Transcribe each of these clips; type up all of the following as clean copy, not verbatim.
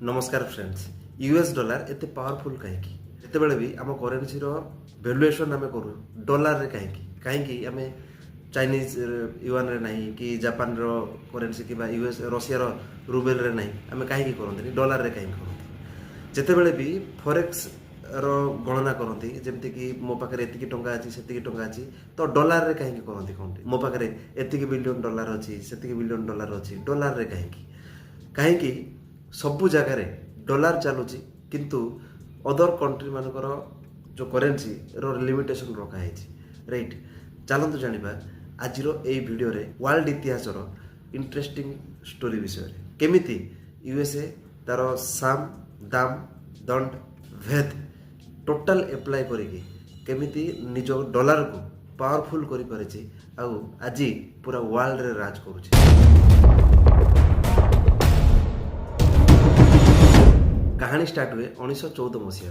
नमस्कार friends. US dollar एते powerful कहीं जितेबाला भी आम करेन्सी भैल्युएसन आम करूँ डॉलर रे कहीं आम चाइनीज युआन रे नहीं कि जापान रो करेन्सी कि यूएस रशिया रूबेल रे नहीं आम कहीं करते डॉलर रे कहीं करते जितेबाला भी फॉरेक्स रो गणना करती जमती कि मो पाखे एतिकी टंका अच्छी से टंका अच्छी तो डॉलर रे कहीं करती कौन मो पाखे एतिकी बिलियन डॉलर अच्छी से बिलियन डॉलर अच्छी डॉलर रे कहीं सबु जगार डॉलर चलुची किंतु अदर कंट्री मानकर जो करेन्सी रो लिमिटेशन रखाई राइट। चलतु जाना आज ये वीडियो रे वर्ल्ड इतिहास इंटरेस्टिंग स्टोरी विषय केमिति यूएसए तार साम दाम दंड भेद टोटाल एप्लाय करिकी केमिति निज डॉलर को पावरफुल करि परिछि आउ आज पूरा वर्ल्ड रे राज करुछि। कहानी स्टार्ट हुए 1914 मसीह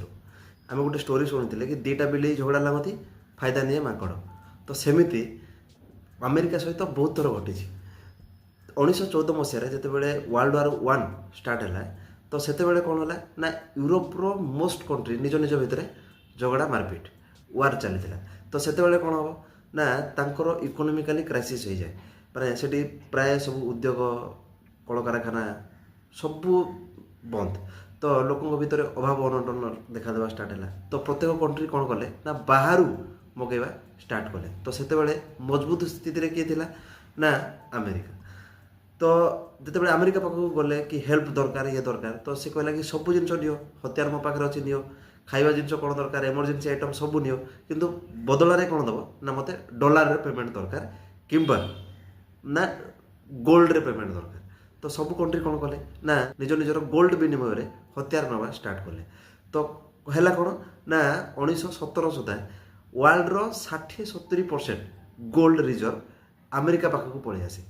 आम गोटे स्टोरी शुणी कि दीटा बिल्ली झगड़ा लगती फायदा निए माकड़ तो सेमिति अमेरिका सहित बहुत थर घटी 1914 मसीह जितेबाला वर्ल्ड वार 1 स्टार्ट है तो सेतेबेले कौन है ना यूरोपर मोस्ट कंट्री निज निज भितर झगड़ा मारपिट वार चली तो सेतेबेले कौन हम ना तांकर इकोनॉमिकली क्राइसिस हो जाए माने सेठी प्राय सब उद्योग कलकारखाना सबू बंद तो लोकों भितर अभाव अनटन देखादेवा स्टार्ट है तो प्रत्येक कंट्री कौन कले ना बाहर मगेवा स्टार्ट कले तो सेतेबेले मजबूत स्थिति किए थिला ना अमेरिका तो जितेबाला अमेरिका पाखक गले कि हेल्प दरकार ये दरकार तो से कहला कि सब जिन नियो हथियार मो पाखे अच्छी नियो खाଇବା ଜିନିଷ କ'ଣ ଦରକାର ଏମର୍ଜେନ୍ସି ଆଇଟମ୍ ସବୁ ନିଅ କିନ୍ତୁ ବଦଳରେ କ'ଣ ଦେବ ନା ମୋତେ ଡଲାରରେ ପେମେଣ୍ଟ ଦରକାର କିମ୍ବା ନା ଗୋଲ୍ଡରେ ପେମେଣ୍ଟ ଦରକାର तो सब कंट्री कौन कले ना निज निजर गोल्ड विनिमय में हथियार नवा स्टार्ट कले तो है कौन ना 1917 सुधा वर्ल्ड रो 60-70% गोल्ड रिजर्व अमेरिका पाखक पलि आसे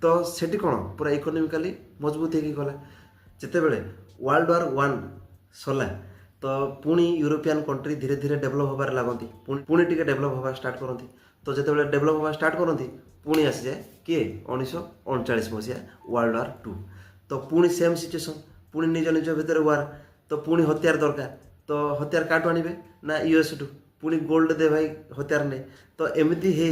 तो सेठी कौन पूरा इकोनॉमिकली मजबूत होगी गला जितेबाला वर्ल्ड वार 1 सरला तो पुणी यूरोपियन कंट्री धीरे धीरे डेभलप होबार लगती पुणी टी डेभलप होगा स्टार्ट करती तो जितेबाला डेभलप होगा स्टार्ट करती पुणी आसी जाए किए 1939 मसीहा वर्ल्ड वार 2 तो पुणी सेम सिचुएसन पुणी निज निज भितर वार तो पुणी हथियार दरकार तो हथियार काटू आने ना यूएस टू पुणी गोल्ड दे भाई हथियार ने तो एमती है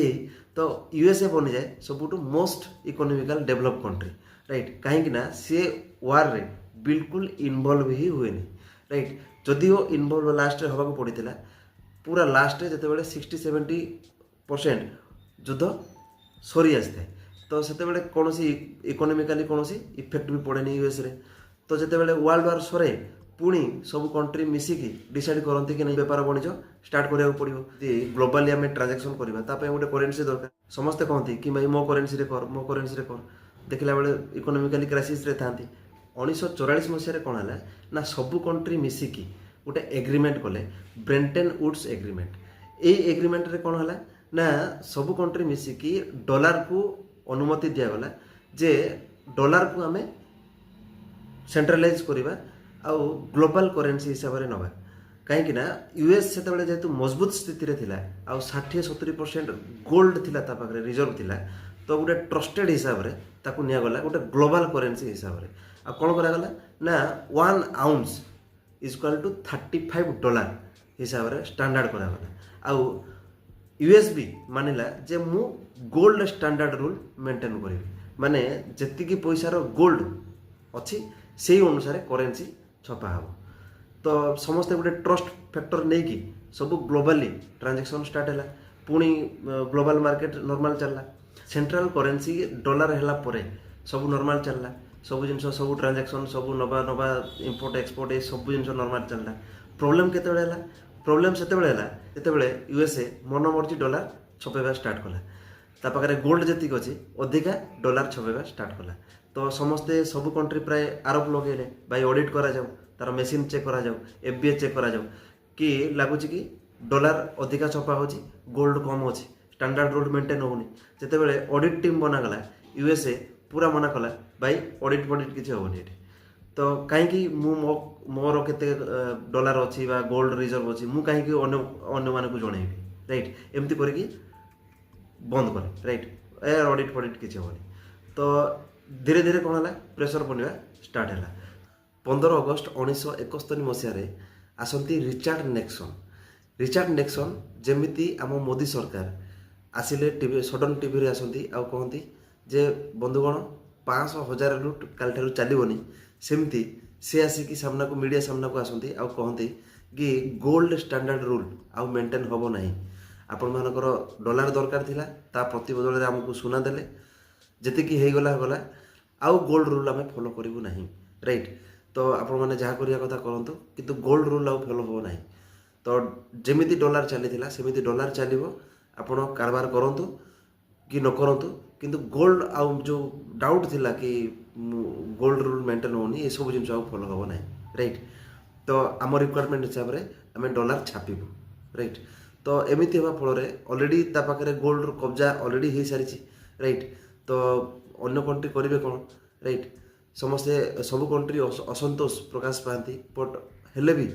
तो यूएसए बनी जाए सबुठू most economical develop country right कहीं सी वार रे बिल्कुल इनवल्व ही हुए राइट जदि वो इनवल्व लास्ट हवा पड़ा पूरा लास्ट जितेबाला 60-70% युद्ध सरी आसी था तो सेतेबेले कौन इकोनॉमिकली कौन इफेक्ट भी पड़ेनि यूएस रे तो जितेबाला वर्ल्ड वार सरे पुणी सब कंट्री मिसिकी डिसाइड करती कि नहीं बेपार वाणिज्य स्टार्ट करा पड़ो ग्लोबाली आम ट्रांजेक्शन करवा गोटे करेन्सी दरकार समस्ते कहती कि भाई मो करेन्सी रे कर देखला बेले इकोनॉमिकली क्राइसिस रे थांती 1944 मसीह कौन है ना सबू कंट्री मिसिकी गोटे एग्रीमेंट कले ब्रेंटन वुड्स एग्रीमेंट ये एग्रीमेंट रे कौन है ना सबू कंट्री मिसिकी डॉलर को अनुमति दिगला जे डॉलर को आम सेंट्रलाइज करवा आउ ग्लोबल करेन्सी हिसाब से नवा कहीं यूएस से जेहेतु मजबूत स्थिति रे थिला आउ 60-70% गोल्ड थिला ता पाखरे रिजर्व थिला तो गोटे ट्रस्टेड हिसाब से ताकू नियागला गोटे ग्लोबल करेन्सी हिसाब से आ कौन करागला ना 1 आउंस इज इक्वल टू $35 हिसाब से स्टैंडर्ड करागला आउ यूएस भी मानिला जे मु गोल्ड स्टैंडर्ड रूल मेंटेन करी माने जेतिकी पैसार गोल्ड अच्छी से अनुसार करेन्सी छपा हम तो समस्ते गोटे ट्रस्ट फैक्टर नहीं कि सब ग्लोबली ट्रांजेक्शन स्टार्ट है पुणी ग्लोबल मार्केट नॉर्मल चलला सेंट्रल करेन्सी डॉलर है सब नॉर्मल चलला सब जिन सब ट्रांजेक्शन सब नवा नवा इंपोर्ट एक्सपोर्ट ये सब जिन नॉर्मल चलला प्रॉब्लम केते प्रॉब्लम सेतेबेले यूएसए मन मर्जी डॉलर छपेबा स्टार्ट कला ता पाखरे गोल्ड जति अच्छी अधिका डॉलर छपेबा स्टार्ट कला तो समस्ते सब कंट्री प्राय आरोप लगे भाई ऑडिट करा जाऊ तार मेसीन चेक करा जाऊ एफबीए चेक करा जाऊ कि लगुच कि डॉलर अधिका छपा होची गोल्ड कम अच्छी स्टैंडर्ड रूल मेंटेन होनी जितेबाला ऑडिट टीम बनागला यूएसए पूरा मना कला भाई ऑडिट फडिट किसी हेनी ये तो कहीं मोर केते डॉलर अच्छी गोल्ड रिजर्व अच्छी मु कहीं अन्य मानक जनइबी राइट एमती करके बंद कले राइट यार ऑडिट फडिट किसी हेनी तो धीरे धीरे कौन है प्रेशर बनवा स्टार्ट है 15 ଅଗଷ୍ଟ 1971 ମସିହାରେ ଆସନ୍ତି ରିଚାର୍ଡ ନେକ୍ସନ୍। ରିଚାର୍ଡ ନେକ୍ସନ୍ ଯେମିତି ଆମ ମୋଦି ସରକାର ଆସିଲେ ଟିଭି ସଡନ୍ ଟିଭିରେ ଆସନ୍ତି ଆଉ କହନ୍ତି ଯେ ବନ୍ଧୁଗଣ 500,000 ଲୁଟ୍ କାଲିଠାରୁ ଚାଲିବନି, ସେମିତି ସେ ଆସିକି ସାମ୍ନାକୁ ମିଡ଼ିଆ ସାମ୍ନାକୁ ଆସନ୍ତି ଆଉ କହନ୍ତି କି ଗୋଲ୍ଡ ଷ୍ଟାଣ୍ଡାର୍ଡ ରୁଲ୍ ଆଉ ମେଣ୍ଟେନ୍ ହେବ ନାହିଁ। ଆପଣମାନଙ୍କର ଡଲାର ଦରକାର ଥିଲା, ତା ପ୍ରତିବଦଳରେ ଆମକୁ ସୁନା ଦେଲେ, ଯେତିକି ହେଇଗଲା ଗଲା, ଆଉ ଗୋଲ୍ଡ ରୁଲ୍ ଆମେ ଫଲୋ କରିବୁ ନାହିଁ, ରାଇଟ୍। ତ ଆପଣମାନେ ଯାହା କରିବା କଥା କରନ୍ତୁ, କିନ୍ତୁ ଗୋଲ୍ଡ ରୁଲ୍ ଆଉ ଫଲୋ ହେବ ନାହିଁ। ତ ଯେମିତି ଡଲାର ଚାଲିଥିଲା ସେମିତି ଡଲାର ଚାଲିବ, ଆପଣ କାରବାର କରନ୍ତୁ କି ନ କରନ୍ତୁ, କିନ୍ତୁ ଗୋଲ୍ଡ ଆଉ ଯେଉଁ ଡାଉଟ୍ ଥିଲା କି ଗୋଲ୍ଡ ରୁଲ୍ ମେଣ୍ଟେନ୍ ହେଉନି, ଏସବୁ ଜିନିଷ ଆଉ ଫଲୋ ହେବ ନାହିଁ, ରାଇଟ୍। ତ ଆମ ରିକ୍ୱାରମେଣ୍ଟ ହିସାବରେ ଆମେ ଡଲାର ଛାପିବୁ, ରାଇଟ୍। ତ ଏମିତି ହେବା ଫଳରେ ଅଲରେଡ଼ି ତା ପାଖରେ ଗୋଲ୍ଡର କବ୍ଜା ଅଲରେଡ଼ି ହେଇସାରିଛି, ରାଇଟ୍। ତ ଅନ୍ୟ କଣ୍ଟ୍ରି କରିବେ କ'ଣ, ରାଇଟ୍। ସମସ୍ତେ ସବୁ କଣ୍ଟ୍ରି ଅସନ୍ତୋଷ ପ୍ରକାଶ ପାଆନ୍ତି, ବଟ୍ ହେଲେ ବି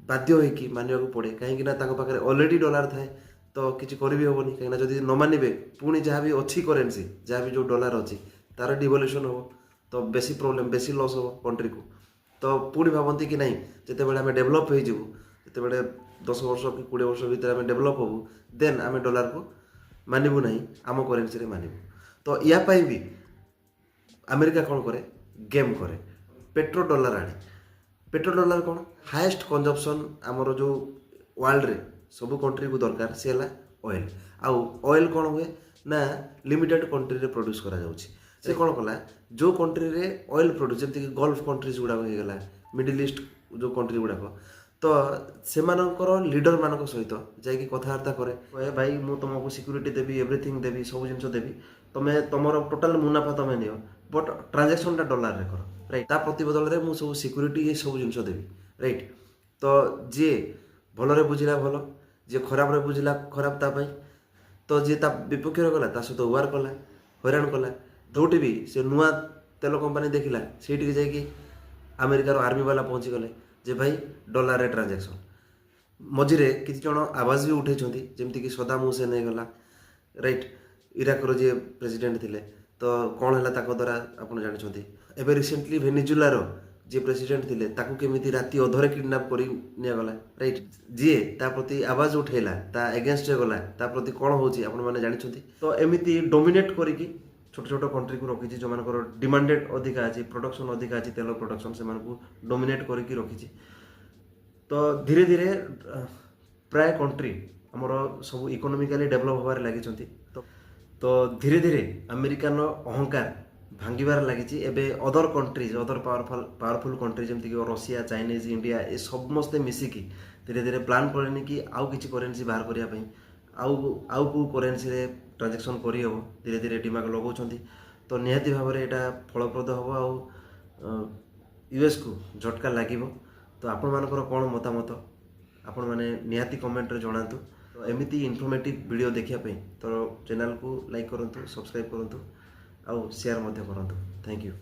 ବାଧ୍ୟ ହୋଇକି ମାନିବାକୁ ପଡ଼େ, କାହିଁକି ନା ତାଙ୍କ ପାଖରେ ଅଲରେଡ଼ି ଡଲାର ଥାଏ। ତ କିଛି କରିବି ହେବନି, କାହିଁକିନା ଯଦି ନ ମାନିବେ ପୁଣି ଯାହା ବି ଅଛି କରେନ୍ସି, ଯାହା ବି ଯେଉଁ ଡଲାର ଅଛି ତାର ଡିଭଲ୍ୟୁସନ୍ ହେବ, ତ ବେଶୀ ପ୍ରୋବ୍ଲେମ୍, ବେଶୀ ଲସ୍ ହେବ କଣ୍ଟ୍ରିକୁ। ତ ପୁଣି ଭାବନ୍ତି କି ନାହିଁ ଯେତେବେଳେ ଆମେ ଡେଭଲପ୍ ହେଇଯିବୁ, ଯେତେବେଳେ 10 ବର୍ଷ କି 20 ବର୍ଷ ଭିତରେ ଆମେ ଡେଭଲପ୍ ହେବୁ, ଦେନ୍ ଆମେ ଡଲାରକୁ ମାନିବୁ ନାହିଁ, ଆମ କରେନ୍ସିରେ ମାନିବୁ। ତ ୟା ପାଇଁ ବି ଆମେରିକା କ'ଣ କରେ, ଗେମ୍ କରେ, ପେଟ୍ରୋ ଡଲାର ଆଣେ। ପେଟ୍ରୋ ଡଲାର କ'ଣ, ହାଏଷ୍ଟ କନଜମ୍ପସନ୍ ଆମର ଯେଉଁ ୱାର୍ଲଡରେ ସବୁ କଣ୍ଟ୍ରିକୁ ଦରକାର ସେ ହେଲା ଅଏଲ୍। ଆଉ ଅଏଲ୍ କ'ଣ ହୁଏ ନା ଲିମିଟେଡ୍ କଣ୍ଟ୍ରିରେ ପ୍ରଡ୍ୟୁସ୍ କରାଯାଉଛି। ସେ କ'ଣ କଲା, ଯେଉଁ କଣ୍ଟ୍ରିରେ ଅଏଲ୍ ପ୍ରଡ୍ୟୁସ୍, ଯେମିତିକି ଗଲ୍ଫ କଣ୍ଟ୍ରିଜ୍ ଗୁଡ଼ାକ ହେଇଗଲା, ମିଡିଲ୍ ଇଷ୍ଟ ଯେଉଁ କଣ୍ଟ୍ରି ଗୁଡ଼ାକ, ତ ସେମାନଙ୍କର ଲିଡରମାନଙ୍କ ସହିତ ଯାଇକି କଥାବାର୍ତ୍ତା କରେ, କହେ ଭାଇ ମୁଁ ତୁମକୁ ସିକ୍ୟୁରିଟି ଦେବି, ଏଭ୍ରିଥିଙ୍ଗ ଦେବି, ସବୁ ଜିନିଷ ଦେବି, ତୁମେ ତୁମର ଟୋଟାଲ୍ ମୁନାଫା ତୁମେ ନିଅ, ବଟ୍ ଟ୍ରାଞ୍ଜାକ୍ସନ୍ଟା ଡଲାରରେ କର, ରାଇଟ୍। ତା ପ୍ରତିବଦଳରେ ମୁଁ ସବୁ ସିକ୍ୟୁରିଟି ଏସବୁ ଜିନିଷ ଦେବି, ରାଇଟ୍। ତ ଯିଏ ଭଲରେ ବୁଝିଲା ଭଲ, ଯିଏ ଖରାପରେ ବୁଝିଲା ଖରାପ ତା ପାଇଁ। ତ ଯିଏ ତା ବିପକ୍ଷରେ ଗଲା ତା ସହିତ ୱାର୍ କଲା, ହଇରାଣ କଲା। ଯେଉଁଠି ବି ସେ ନୂଆ ତେଲ କମ୍ପାନୀ ଦେଖିଲା ସେଇଠିକି ଯାଇକି ଆମେରିକାର ଆର୍ମି ବାଲା ପହଞ୍ଚିଗଲେ ଯେ ଭାଇ ଡଲାରରେ ଟ୍ରାଞ୍ଜାକ୍ସନ୍। ମଝିରେ କିଛି ଜଣ ଆବାଜ ବି ଉଠେଇଛନ୍ତି, ଯେମିତିକି ସଦାମ ହୁସେନ ହେଇଗଲା, ରାଇଟ୍। ଇରାକର ଯିଏ ପ୍ରେସିଡେଣ୍ଟ ଥିଲେ, ତ କ'ଣ ହେଲା ତାଙ୍କ ଦ୍ୱାରା ଆପଣ ଜାଣିଛନ୍ତି। ଏବେ ରିସେଣ୍ଟଲି ଭେନିଜୁଲାର ଯିଏ ପ୍ରେସିଡେଣ୍ଟ ଥିଲେ ତାକୁ କେମିତି ରାତି ଅଧରେ କିଡନାପ୍ କରି ନିଆଗଲା, ରାଇଟ୍। ଯିଏ ତା ପ୍ରତି ଆବାଜ ଉଠେଇଲା, ତା ଏଗେନଷ୍ଟରେ ଗଲା, ତା ପ୍ରତି କ'ଣ ହେଉଛି ଆପଣମାନେ ଜାଣିଛନ୍ତି। ତ ଏମିତି ଡୋମିନେଟ୍ କରିକି ଛୋଟ ଛୋଟ କଣ୍ଟ୍ରିକୁ ରଖିଛି, ଯେଉଁମାନଙ୍କର ଡିମାଣ୍ଡେଡ୍ ଅଧିକା ଅଛି, ପ୍ରଡକ୍ସନ୍ ଅଧିକା ଅଛି, ତେଲ ପ୍ରଡକ୍ସନ୍, ସେମାନଙ୍କୁ ଡୋମିନେଟ୍ କରିକି ରଖିଛି। ତ ଧୀରେ ଧୀରେ ପ୍ରାୟ କଣ୍ଟ୍ରି ଆମର ସବୁ ଇକୋନୋମିକାଲି ଡେଭଲପ୍ ହେବାରେ ଲାଗିଛନ୍ତି। ତ ଧୀରେ ଧୀରେ ଆମେରିକାର ଅହଙ୍କାର ଭାଙ୍ଗିବାରେ ଲାଗିଛି। ଏବେ other countries, other powerful country ଯେମିତିକି ରଷିଆ, ଚାଇନିଜ୍, ଇଣ୍ଡିଆ, ଏ ସମସ୍ତେ ମିଶିକି ଧୀରେ ଧୀରେ ପ୍ଲାନ୍ କଲେଣି କି ଆଉ କିଛି କରେନ୍ସି ବାହାର କରିବା ପାଇଁ, ଆଉ କେଉଁ କରେନ୍ସିରେ ଟ୍ରାଞ୍ଜାକ୍ସନ୍ କରିହେବ, ଧୀରେ ଧୀରେ ଦିମାଗ ଲଗାଉଛନ୍ତି। ତ ନିହାତି ଭାବରେ ଏଇଟା ଫଳପ୍ରଦ ହେବ ଆଉ ୟୁଏସ୍କୁ ଝଟକା ଲାଗିବ। ତ ଆପଣମାନଙ୍କର କ'ଣ ମତାମତ ଆପଣମାନେ ନିହାତି କମେଣ୍ଟରେ ଜଣାନ୍ତୁ। ତ ଏମିତି ଇନଫର୍ମେଟିଭ୍ ଭିଡ଼ିଓ ଦେଖିବା ପାଇଁ ତ ଚ୍ୟାନେଲକୁ ଲାଇକ୍ କରନ୍ତୁ, ସବସ୍କ୍ରାଇବ୍ କରନ୍ତୁ ଆଉ ସେୟାର ମଧ୍ୟ କରନ୍ତୁ। Thank you.